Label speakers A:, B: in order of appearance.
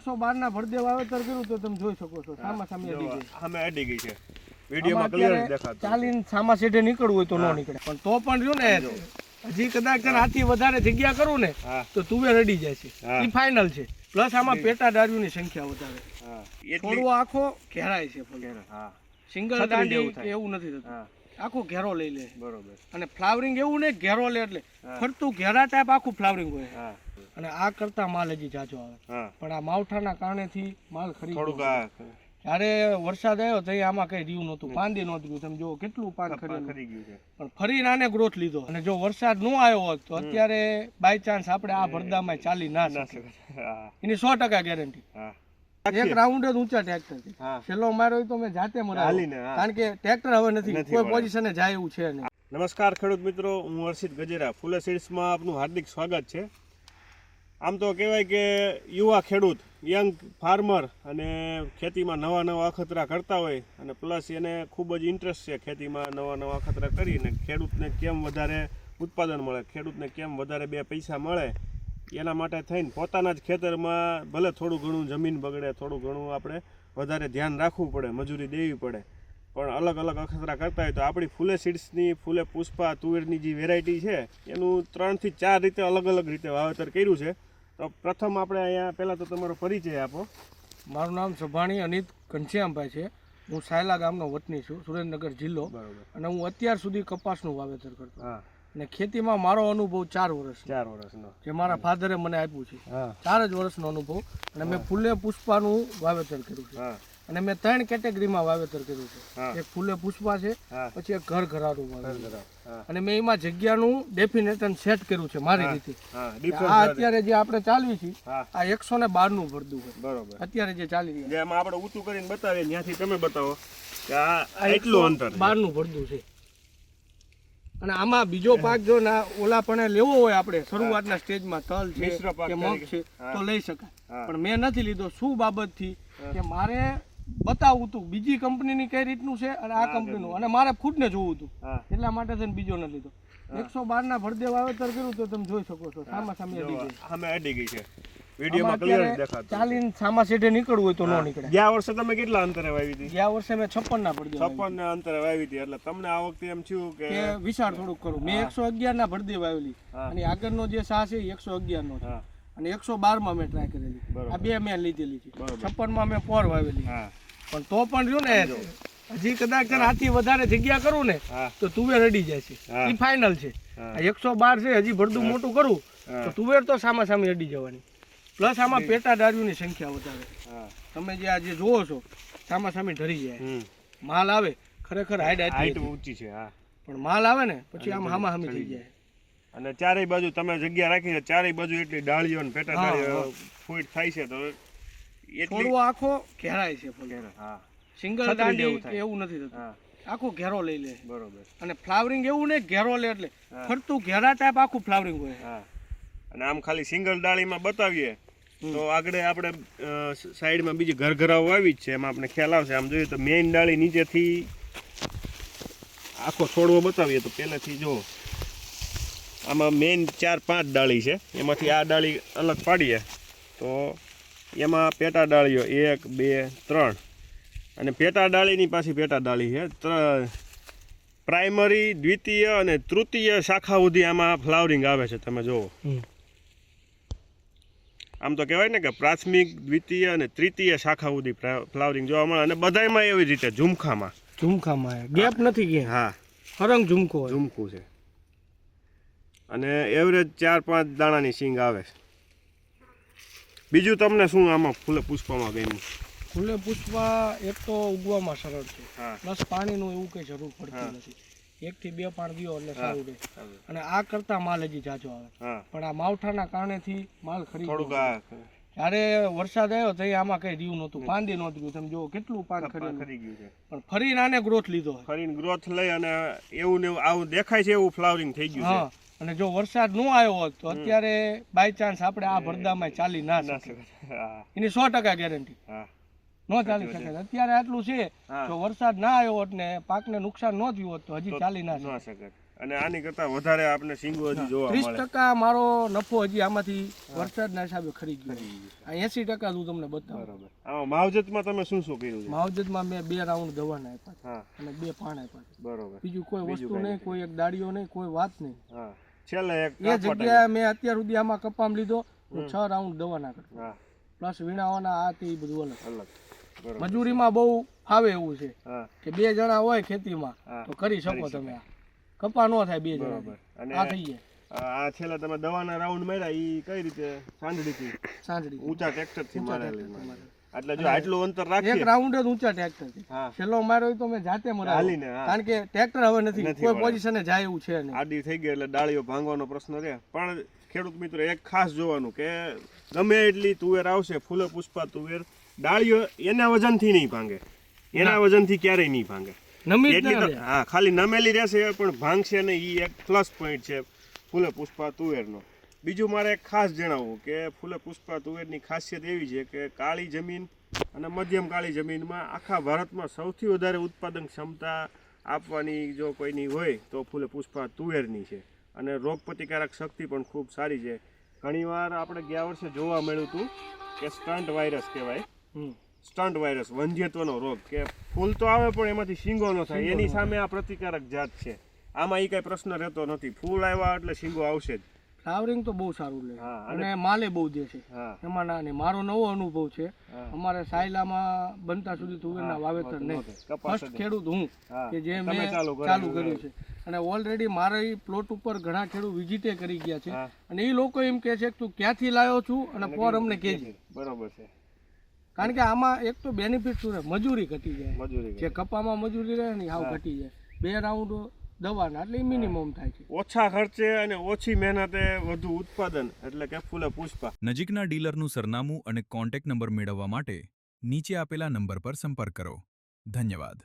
A: 112 ના ભરદે વાવેતર કર્યું તો તમે જોઈ શકો છો સામા સામે
B: અડી ગઈ છે વિડિયોમાં ક્લિયર દેખાતું
A: ચાલીને સામા સેઢે નીકળવું હોય તો ન નીકળે પણ તો પણ જો ને હજી કદાચ આથી વધારે જગ્યા કરું ને તો તુવેર અડી જાય છે ઈ ફાઇનલ છે પ્લસ આમાં પેટા ડાળીઓની સંખ્યા વધારે થોડું આખો ઘેરાય છે સિંગલ ડાળી એવું નથી થતું આખો ઘેરો લઈ લે
B: બરોબર
A: અને ફ્લાવરિંગ એવું ને ઘેરો લે એટલે ફરતું ઘેરા ટાઈપ આખું ફ્લાવરિંગ હોય અને આ કરતા માલ હજી જાજો આવે પણ આ માવઠાના કારણેથી માલ ખરીદ જ્યારે વરસાદ આવ્યો તો આમાં કઈ રહ્યું નહોતું પાંદી નહોતું તમે જો કેટલું પાન ખરી ગયું છે પણ ફરી નાને ગ્રોથ લીધો અને જો વરસાદ ન આવ્યો હોત તો અત્યારે બાય ચાન્સ આપણે આ ભરદામાં ચાલી ના શકે એની 100% ગેરંટી એક રાઉન્ડ જ ઊંચા ટ્રેક્ટર છેલ્લો માર્યો તો મેં જાતે મરાવ્યો કારણ કે ટ્રેક્ટર હવે નથી કોઈ પોઝિશને જાય એવું છે નહીં.
B: નમસ્કાર ખેડૂત મિત્રો, હું હર્ષિત ગજેરા ફૂલે સીડ્સમાં આપનું હાર્દિક સ્વાગત છે. આમ તો કહેવાય કે યુવા ખેડૂત યંગ ફાર્મર અને ખેતીમાં નવા નવા અખતરા કરતા હોય અને પ્લસ એને ખૂબ જ ઇન્ટરેસ્ટ છે ખેતીમાં નવા નવા અખતરા કરીને ખેડૂતને કેમ વધારે ઉત્પાદન મળે, ખેડૂતને કેમ વધારે બે પૈસા મળે એના માટે થઈને પોતાના જ ખેતરમાં ભલે થોડું ઘણું જમીન બગડે, થોડું ઘણું આપણે વધારે ધ્યાન રાખવું પડે, મજૂરી દેવી પડે, પણ અલગ અલગ અખતરા કરતા હોય તો આપણી ફૂલે સીડ્સની ફૂલે પુષ્પા તુવેરની જે વેરાયટી છે એનું 3 થી 4 રીતે અલગ અલગ રીતે વાવેતર કર્યું છે. તો પ્રથમ આપણે અહીંયા પહેલાં તો તમારો પરિચય આપો.
A: મારું નામ સભાણી અનિત ઘનશ્યામભાઈ છે. હું સાયલા ગામનો વતની છું, સુરેન્દ્રનગર જિલ્લો. અને હું અત્યાર સુધી કપાસનું વાવેતર કરતો અને ખેતીમાં મારો અનુભવ 4 વર્ષનો જે મારા ફાધરે મને આપ્યું છે. 4 જ વર્ષનો અનુભવ અને મેં ફૂલે પુષ્પાનું વાવેતર કર્યું છે અને મેં 3 કેટેગરીમાં વાવેતર કર્યું છે. એક ફૂલે પુષ્પા છે, પછી એક ઘર ઘરારું વાવેતર અને મેં એમાં જગ્યાનું ડેફિનેશન સેટ કર્યું છે મારી રીતે. આ અત્યારે જે આપણે ચાલવી છે આ 112 નું ભરદું છે બરોબર અત્યારે જે ચાલી રહ્યું
B: છે. એમાં આપણે ઊંચું કરીને બતાવીએ, ત્યાંથી તમે બતાવો કે આ એટલું અંતર
A: 12 નું ભરદું છે. અને આમાં બીજો પાક જો ના ઓલા પણ લેવો હોય આપણે શરૂઆતના સ્ટેજમાં તલ છે કે મગ છે તો લઈ શકાય, પણ મેં નથી લીધો. શું બાબતથી કે મારે બતાવવું હતું બીજી કંપનીની કઈ રીતનું છે અને આ કંપનીનું, અને મારે ખુદને જોવું હતું એટલા માટે થઈને બીજો ન લીધો. 112 ના ભરદે વાવેતર કર્યું તો તમે જોઈ શકો છો સામા સામે
B: અડી ગઈ છે વિડિયોમાં ક્લિયર દેખાતું.
A: ચાલીને સામા સેઢે નીકળવું હોય તો ન નીકળે.
B: ગયા વર્ષે તમે કેટલા અંતરે વાવી હતી?
A: ગયા વર્ષે મેં 56 ના ભરદે
B: 56 ના અંતરે વાવી હતી. એટલે તમને આ વખતે એમ થયું કે
A: વિશાળ થોડુંક કરું. મેં 111 ના ભરદે વાવેલી અને આગળનો જે સા છે 111 નો છે અને 112 માં મેં ટ્રાય કરેલી. આ બે મેં લીધેલી છે. 56 માં મેં પોર વાવેલી પણ તો પણ જો ને હજી કદાચ આથી વધારે જગ્યા કરું ને તો તુવેર અડી જાય છે ઈ ફાઇનલ છે. 112 છે, હજી ભરદું મોટું કરું તો તુવેર તો સામા સામે અડી જવાની. પ્લસ આમાં પેટા ડાળીઓની સંખ્યા વધારે. તમે જે આજે જોવો છો સામા સામે ઢરી જાય માલ આવે, ખરેખર હાઈટ
B: ઊંચી છે
A: પણ માલ આવે ને પછી આમ હામા હામી થઈ જાય.
B: અને ચારેય બાજુ તમે જગ્યા રાખી છે, ચારેય બાજુ એટલી ડાળીઓ ને પેટા ડાળીઓ ફૂટ થાય છે તો
A: થોડું આખો ઘેરાય છે. સિંગલ ડાળી એવું નથી થતું, આખો ઘેરો લઈ લે બરોબર. અને ફ્લાવરિંગ એવું ને ઘેરો લે એટલે ફરતું ઘેરા ટાઈપ આખું ફ્લાવરિંગ હોય.
B: અને આમ ખાલી સિંગલ ડાળીમાં બતાવીએ તો આગળ આપણે સાઈડમાં બીજી ઘરઘરાઓ આવી જ છે, એમાં આપણે ખ્યાલ આવશે. આમ જોઈએ તો મેઇન ડાળી નીચેથી આખો છોડવો બતાવીએ તો પહેલાંથી જો આમાં મેઇન 4-5 ડાળી છે, એમાંથી આ ડાળી અલગ પાડીએ તો એમાં પેટા ડાળીઓ 1 2 3 અને પેટા ડાળીની પાછી પેટા ડાળી છે. પ્રાઇમરી, દ્વિતીય અને તૃતીય શાખા સુધી આમાં ફ્લાવરિંગ આવે છે. તમે જુઓ આમ તો કહેવાય ને કે પ્રાથમિક, દ્વિતીય અને તૃતીય શાખા સુધી ફ્લાવરિંગ જોવા મળે. અને બધાયમાં એવી રીતે ઝુમખામાં
A: ગેપ નથી કે હરંગ
B: ઝુમકું છે. અને એવરેજ 4-5 દાણાની સિંગ આવે છે. બીજું તમને શું આમાં ફૂલે પુષ્પામાં ગમ્યું?
A: ફૂલે પુષ્પા એક તો ઉગવામાં સરળ છે, પ્લસ પાણીનું એવું કઈ જરૂર પડતી નથી. 1 થી 2 પાણ દિયો એટલે સારું રહે. અને આ કરતા માલ હજી જાજો આવે પણ આ માવઠાના કારણેથી માલ ખરી જ્યારે વરસાદ આવ્યો તો આમાં કઈ રહ્યું નહોતું, પાંદી નહોતું. તમે જો કેટલું પાન ખરી ગયું છે પણ ફરી નાને ગ્રોથ લીધો,
B: ફરીને ગ્રોથ લઈ અને એવું ને આવું દેખાય છે એવું ફ્લાવરિંગ થઈ ગયું છે.
A: અને જો વરસાદ ન આવ્યો હોત તો અત્યારે બાય ચાન્સ આપણે આ ભરદામાં ચાલી ના શકે. એની 100% ગેરંટી ન ચાલી શકે. અત્યારે આટલું છે, જો વરસાદ ના આવ્યો હોત ને પાકને નુકસાન ન થયું હોત તો હજી ચાલી ના શકે.
B: અને આની કરતા વધારે આપણે શીંગો હજી જોવા મળે.
A: 30% મારો નફો હજી આમાંથી વરસાદના હિસાબે ખરી ગયો. આ 80% હું તમને બતાવું.
B: બરોબર. આમાં માવજતમાં તમે શું શું કર્યું છે?
A: માવજતમાં મેં 2 રાઉન્ડ દવાના આપ્યા
B: હા
A: અને 2 પાણ આપ્યા.
B: બરોબર.
A: બીજું કોઈ વસ્તુ નહીં, કોઈ એક દાડીઓ નહીં, કોઈ વાત નહીં.
B: હા છેલ્લે એક
A: એ જગ્યાએ મેં અત્યાર સુધી આમાં કપામ લીધો 6 રાઉન્ડ દવાના કરતો.
B: હા
A: પ્લસ વીણાવાના આ તે બધું અલગ.
B: અલગ. બરોબર.
A: મજૂરીમાં બહુ ફાવે એવું છે
B: હા
A: કે 2 જણા હોય ખેતીમાં
B: હા.
A: તો કરી શકો તમે. આ કપા ન થાય 2 જણા.
B: બરોબર. અને
A: આ થઈ જાય
B: આ છેલ્લે તમે દવાના રાઉન્ડ માર્યા ઈ કઈ રીતે? સાંજડીથી
A: સાંજડી
B: ઊંચા ટ્રેક્ટરથી મારેલી.
A: તમારે.
B: એટલે જો આટલું અંતર
A: એક
B: રાખીએ
A: રાઉન્ડ જ ઊંચા ટ્રેક્ટરથી.
B: હા
A: છેલ્લો માર્યો તો મેં જાતે મરાવ્યો.
B: હાલીને, હા.
A: કારણ કે ટ્રેક્ટર હવે નથી
B: નથી
A: કોઈ
B: વળે.
A: પોઝિશને જાય એવું છે નહીં.
B: આડી થઈ ગઈ એટલે ડાળીઓ ભાંગવાનો પ્રશ્ન રહે. પણ ખેડૂત મિત્રો એક ખાસ જોવાનું કે ગમે એટલી તુવેર આવશે, ફૂલે પુષ્પા તુવેર, ડાળીઓ એના વજનથી નહીં ભાંગે, એના વજનથી ક્યારેય નહીં ભાંગે.
A: નમી જ
B: એટલી
A: ના
B: તો
A: રહે.
B: હા ખાલી નમેલી રહેશે પણ ભાંગશે નહીં. ઈ એક પ્લસ પોઈન્ટ છે ફૂલે પુષ્પા તુવેરનો. બીજું મારે એક ખાસ જણાવવું કે ફૂલે પુષ્પા તુવેરની ખાસિયત એવી છે કે કાળી જમીન અને મધ્યમ કાળી જમીનમાં આખા ભારતમાં સૌથી વધારે ઉત્પાદન ક્ષમતા આપવાની જો કોઈની હોય તો ફૂલે પુષ્પા તુવેરની છે. અને રોગ પ્રતિકારક શક્તિ પણ ખૂબ સારી છે. ઘણીવાર આપણે ગયા વર્ષે જોવા મળ્યું હતું કે સ્ટન્ટ વાયરસ કહેવાય,
A: હમ.
B: સ્ટન્ટ વાયરસ, વંધ્યત્વનો રોગ, કે ફૂલ તો આવે પણ એમાંથી શીંગો ન થાય. એની સામે આ પ્રતિકારક જાત છે. આમાં એ કઈ પ્રશ્ન રહેતો નથી. ફૂલ આવ્યા એટલે શીંગો આવશે જ.
A: ફ્લાવરિંગ તો બહુ સારું લે
B: હા,
A: અને માલે બહુ દે છે.
B: હા
A: એમાં ના નહીં. મારો નવો અનુભવ છે.
B: હા.
A: અમારે સાયલામાં બનતા સુધી તુવેરના વાવેતર નહીં.
B: કપાસ
A: ફર્સ્ટ ખેડૂત હું
B: હા.
A: કે જે
B: તમે
A: મેં
B: ચાલુ
A: ચાલુ કર્યું છે. અને ઓલરેડી મારા પ્લોટ ઉપર ઘણા ખેડૂત વિઝિટે કરી ગયા છે.
B: હા.
A: અને એ લોકો એમ કહે છે કે તું ક્યાંથી લાવ્યો છું અને પર અમને કહેજે.
B: બરોબર છે.
A: કારણ કે આમાં એક તો બેનિફિટ શું રહે, મજૂરી ઘટી જાય.
B: મજૂરી
A: જે કપામાં મજૂરી રહે ને હાવ ઘટી જાય. 2 રાઉન્ડ દવાના એટલે મિનિમમ થાય છે.
B: ઓછા ખર્ચે અને ઓછી મહેનતે વધુ ઉત્પાદન એટલે કે ફૂલે પુષ્પા.
C: નજીકના ડીલરનું સરનામું અને કોન્ટેક્ટ નંબર મેળવવા માટે નીચે આપેલા નંબર પર સંપર્ક કરો. ધન્યવાદ.